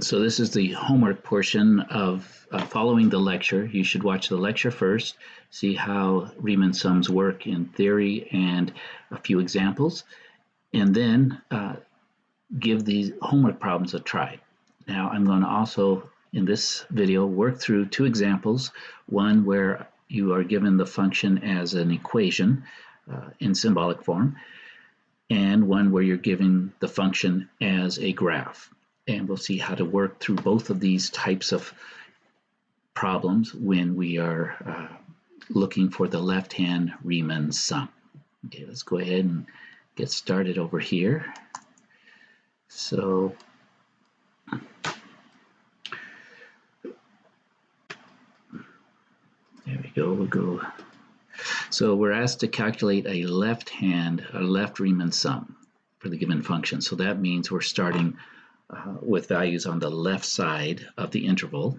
So this is the homework portion of following the lecture. You should watch the lecture first, see how Riemann sums work in theory and a few examples, and then give these homework problems a try. Now I'm going to also, in this video, work through two examples, one where you are given the function as an equation in symbolic form, and one where you're given the function as a graph. And we'll see how to work through both of these types of problems when we are looking for the left-hand Riemann sum. Okay, let's go ahead and get started over here. So there we go. We'll go. So we're asked to calculate a left Riemann sum for the given function. So that means we're starting with values on the left side of the interval.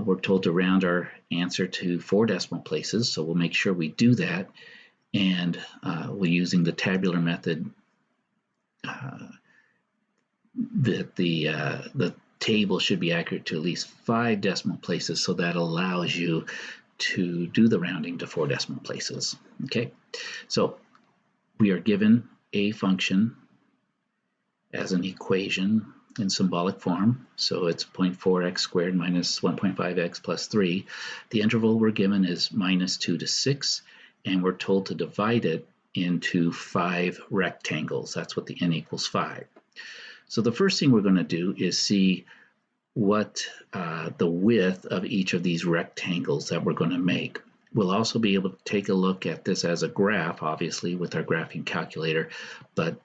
We're told to round our answer to 4 decimal places, so we'll make sure we do that. And we're using the tabular method. The table should be accurate to at least 5 decimal places, so that allows you to do the rounding to 4 decimal places. Okay, so we are given a function as an equation in symbolic form. So it's 0.4x squared minus 1.5x plus 3. The interval we're given is -2 to 6, and we're told to divide it into 5 rectangles. That's what the n equals 5. So the first thing we're going to do is see what the width of each of these rectangles that we're going to make. We'll also be able to take a look at this as a graph, obviously, with our graphing calculator, but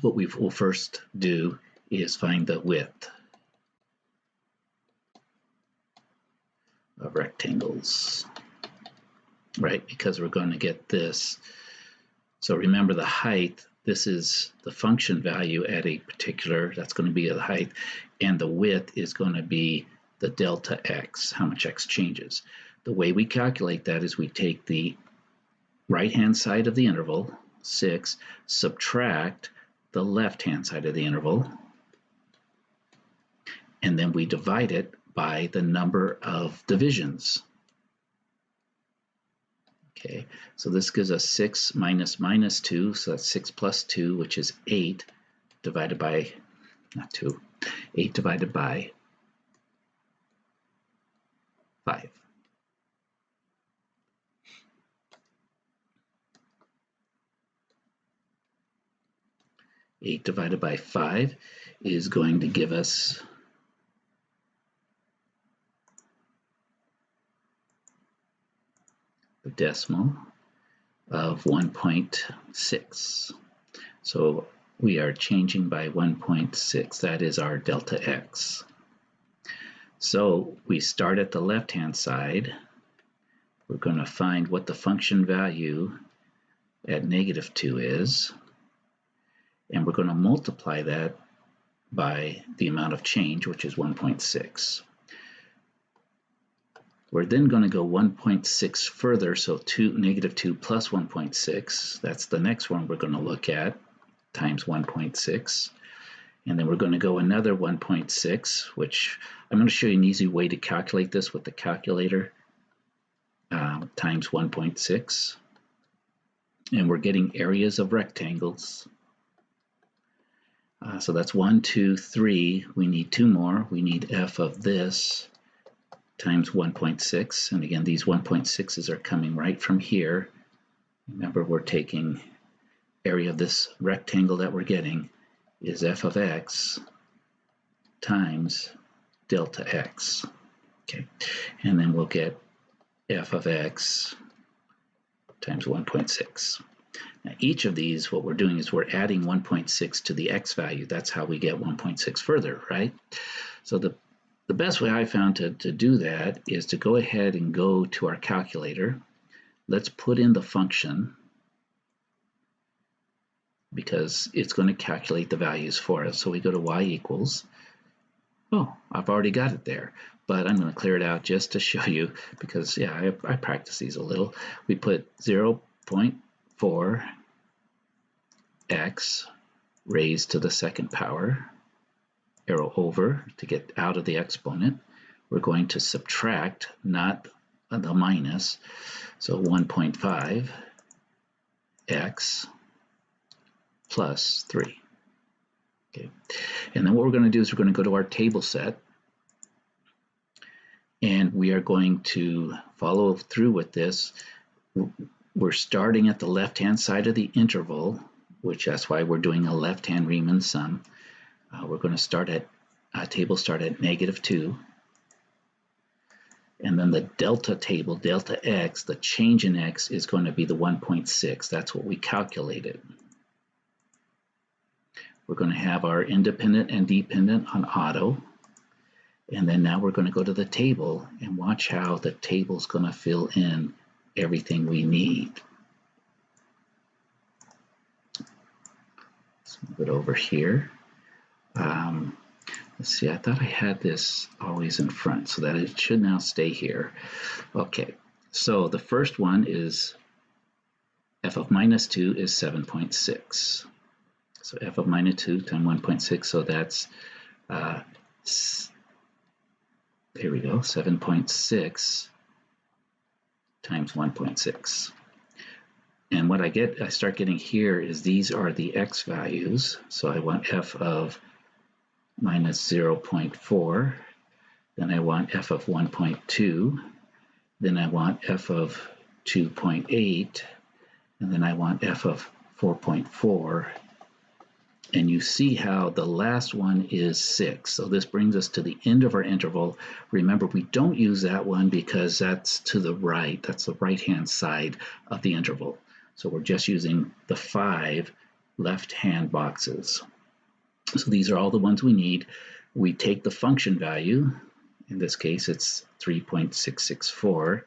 what we will first do is find the width of rectangles, right? Because we're going to get this. So remember the height, this is the function value at a particular, that's going to be the height, and the width is going to be the delta x, how much x changes. The way we calculate that is we take the right-hand side of the interval, 6, subtract the left-hand side of the interval, and then we divide it by the number of divisions. Okay, so this gives us 6 minus -2, so that's 6 plus 2, which is 8 divided by, not 2, 8 divided by 5. Eight divided by 5 is going to give us the decimal of 1.6. So we are changing by 1.6. That is our delta x. So we start at the left-hand side. We're going to find what the function value at -2 is. And we're going to multiply that by the amount of change, which is 1.6. We're then going to go 1.6 further, so -2 plus 1.6. That's the next one we're going to look at, times 1.6. And then we're going to go another 1.6, which I'm going to show you an easy way to calculate this with the calculator, times 1.6. And we're getting areas of rectangles. So that's 1, 2, 3. We need 2 more. We need f of this times 1.6. And again, these 1.6s are coming right from here. Remember, we're taking area of this rectangle that we're getting is f of x times delta x. Okay, and then we'll get f of x times 1.6. Now, each of these, what we're doing is we're adding 1.6 to the x value. That's how we get 1.6 further, right? So the best way I found to do that is to go ahead and go to our calculator. Let's put in the function, because it's going to calculate the values for us. So we go to y equals, oh, I've already got it there, but I'm going to clear it out just to show you, because yeah, I practice these a little. We put 0.4 x raised to the second power arrow over to get out of the exponent. We're going to subtract, not the minus. So 1.5 x plus 3. Okay. And then what we're going to do is we're going to go to our table set, and we are going to follow through with this. We're starting at the left-hand side of the interval, which that's why we're doing a left-hand Riemann sum. We're going to start at table start at -2. And then the delta table, delta x, the change in x is going to be the 1.6. That's what we calculated. We're going to have our independent and dependent on auto. And then now we're going to go to the table and watch how the table's going to fill in everything we need. Let's move it over here. Let's see, I thought I had this always in front, so that it should now stay here. Okay, so the first one is f of -2 is 7.6. So f of -2 times 1.6, so that's, there we go, 7.6 times 1.6. And what I start getting here is these are the x values. So I want f of -0.4, then I want f of 1.2, then I want f of 2.8, and then I want f of 4.4. And you see how the last one is 6. So this brings us to the end of our interval. Remember, we don't use that one because that's to the right. That's the right-hand side of the interval. So we're just using the 5 left-hand boxes. So these are all the ones we need. We take the function value. In this case, it's 3.664.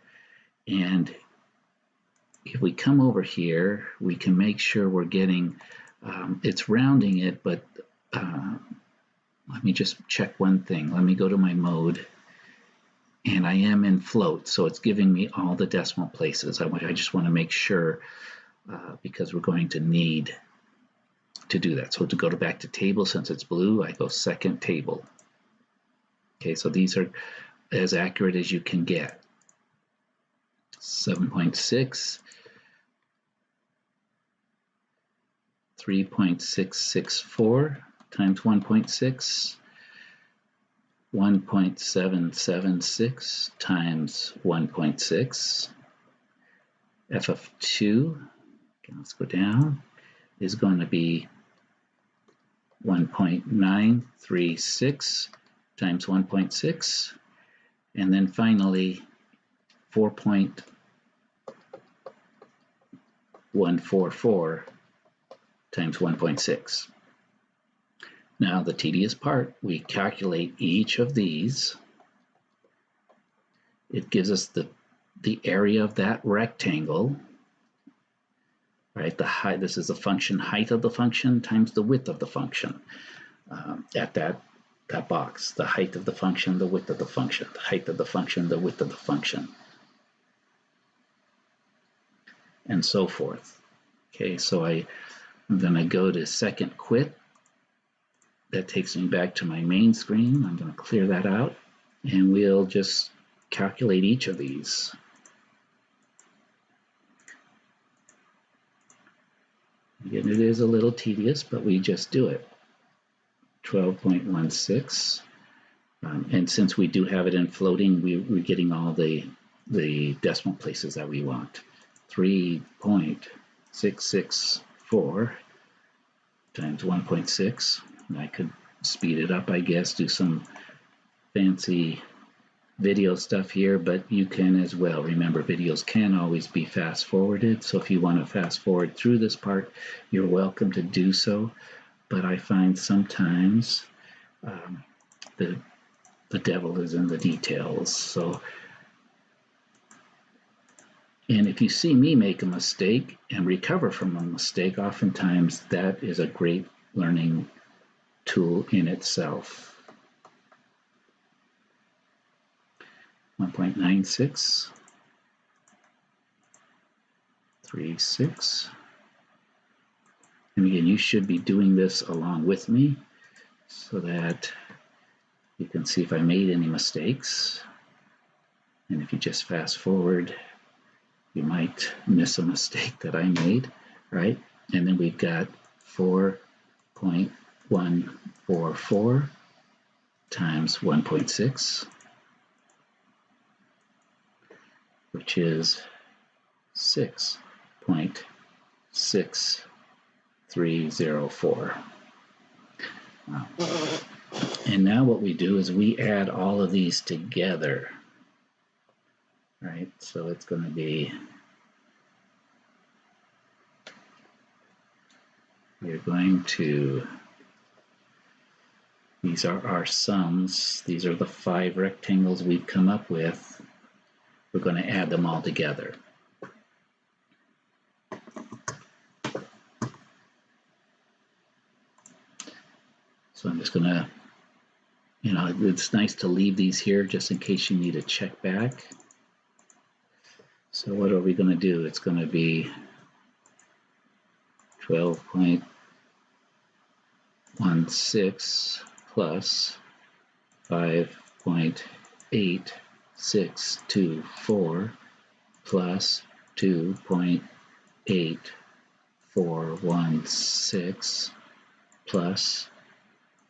And if we come over here, we can make sure we're getting, it's rounding it, but let me just check one thing. Let me go to my mode. And I am in float, so it's giving me all the decimal places. I just want to make sure, because we're going to need to do that. So to go back to table, since it's blue, I go second table. Okay, so these are as accurate as you can get. 7.6, 3.664 times 1.6, 1.776 times 1.6, f of 2, okay, let's go down, is going to be 1.936 times 1.6, and then finally 4.144 times 1.6. Now the tedious part, we calculate each of these. It gives us the area of that rectangle, right? The height, this is the function height of the function times the width of the function at that box. The height of the function, the width of the function, the height of the function, the width of the function, and so forth. Okay, so I'm going to go to second quit. That takes me back to my main screen. I'm going to clear that out, and we'll just calculate each of these. Again, it is a little tedious, but we just do it. 12.16, and since we do have it in floating, we're getting all the decimal places that we want. 3.664 times 1.6. I could speed it up, I guess, do some fancy video stuff here, but you can as well. Remember, videos can always be fast forwarded, so if you want to fast forward through this part, you're welcome to do so. But I find sometimes the devil is in the details. So, and if you see me make a mistake and recover from a mistake, oftentimes that is a great learning tool in itself. 1.96, 36. And again, you should be doing this along with me so that You can see if I made any mistakes. And if you just fast forward, you might miss a mistake that I made, right? And then we've got 4.144 times 1.6, which is 6.6304. And now what we do is we add all of these together, right? So it's going to be, we're going to, these are our sums. These are the 5 rectangles we've come up with. We're going to add them all together. So I'm just going to, it's nice to leave these here just in case you need to check back. So what are we going to do? It's going to be 12.16 plus 5.8624 plus 2.8416 plus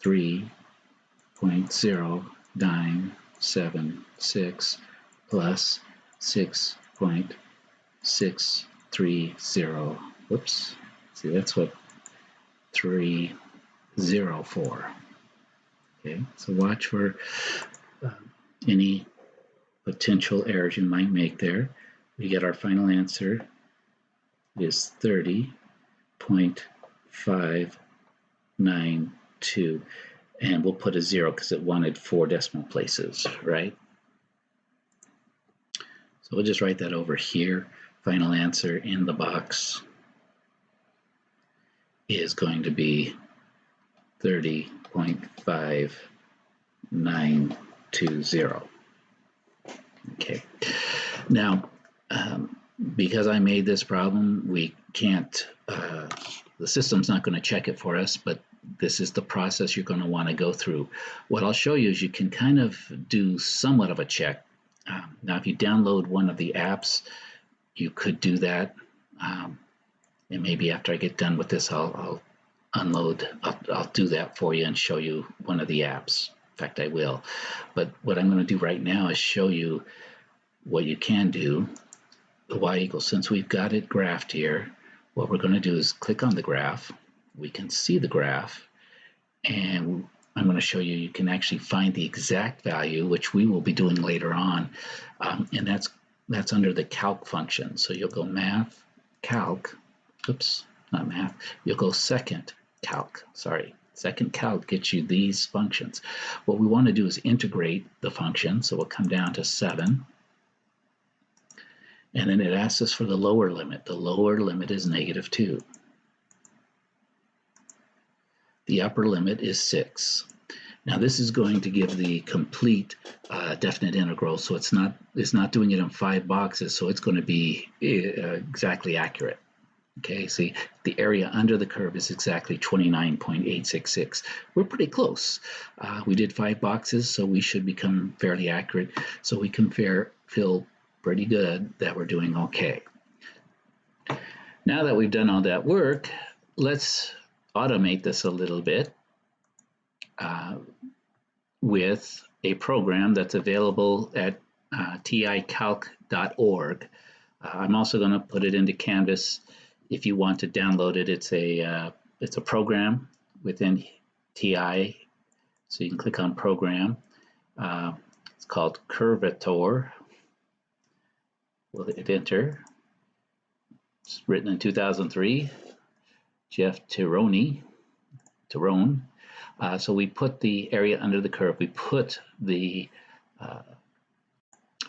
3.0976 plus 6.630. Whoops. See, that's what 304. Okay, so watch for any potential errors you might make there. We get our final answer is 30.592, and we'll put a 0 because it wanted 4 decimal places, right? So we'll just write that over here. Final answer in the box is going to be 30.592. Okay. Now, because I made this problem, we can't, the system's not going to check it for us, but this is the process you're going to want to go through. What I'll show you is you can kind of do somewhat of a check. Now, if you download one of the apps, you could do that. And maybe after I get done with this, I'll do that for you and show you one of the apps. In fact, I will. But what I'm going to do right now is show you what you can do. The y equals, since we've got it graphed here, what we're going to do is click on the graph. We can see the graph, and I'm going to show you can actually find the exact value, which we will be doing later on, and that's under the calc function. So you'll go math, calc, oops, not math, you'll go second calc, sorry. Second calc gets you these functions. What we want to do is integrate the function, so we'll come down to 7. And then it asks us for the lower limit. The lower limit is -2. The upper limit is 6. Now this is going to give the complete definite integral, so it's not doing it in 5 boxes, so it's going to be exactly accurate. Okay, see, the area under the curve is exactly 29.866. We're pretty close. We did 5 boxes, so we should become fairly accurate. So we can feel pretty good that we're doing okay. Now that we've done all that work, let's automate this a little bit with a program that's available at ticalc.org. I'm also going to put it into Canvas if you want to download it. It's a program within TI, so you can click on Program. It's called Curvator. We'll hit Enter. It's written in 2003. Jeff Tirone. So we put the area under the curve. We put the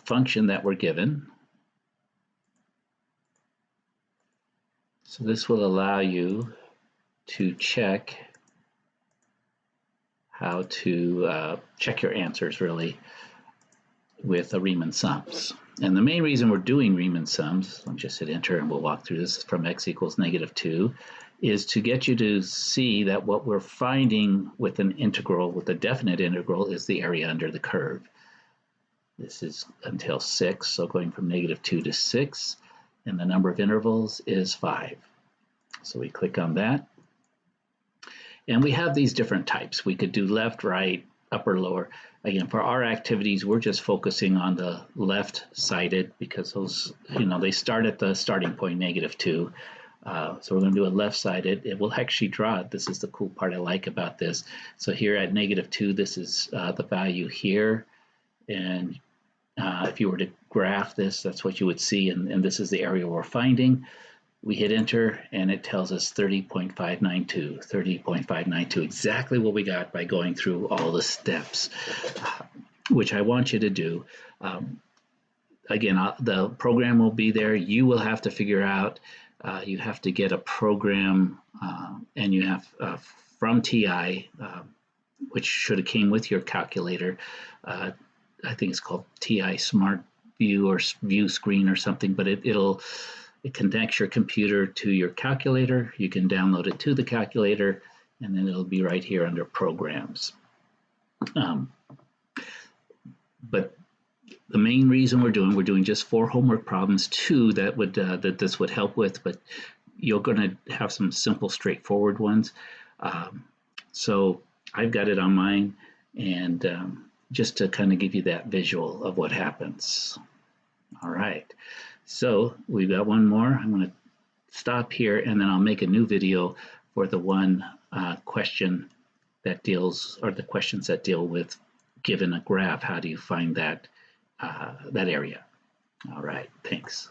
function that we're given. So this will allow you to check how to check your answers, really, with the Riemann sums. And the main reason we're doing Riemann sums, let me just hit Enter and we'll walk through this, from x equals -2 is to get you to see that what we're finding with an integral, with a definite integral, is the area under the curve. This is until 6, so going from -2 to 6, and the number of intervals is 5. So we click on that. And we have these different types. We could do left, right, upper, lower. Again, for our activities, we're just focusing on the left-sided because those, they start at the starting point, -2. So we're going to do a left-sided. It will actually draw it. This is the cool part I like about this. So here at -2, this is the value here. And if you were to graph this, that's what you would see. And this is the area we're finding. We hit enter, and it tells us 30.592, 30.592, exactly what we got by going through all the steps, which I want you to do. Again, the program will be there. You will have to figure out, you have to get a program, and you have from TI, which should have came with your calculator. I think it's called TI Smart View or View Screen or something, but it connects your computer to your calculator. You can download it to the calculator, and then it'll be right here under Programs. But the main reason we're doing just 4 homework problems, 2 that this would help with, but you're going to have some simple, straightforward ones. So I've got it on mine, and just to kind of give you that visual of what happens. All right. So we've got one more. I'm going to stop here, and then I'll make a new video for the one question that deals, or the questions that deal with, given a graph, how do you find that area? All right, thanks.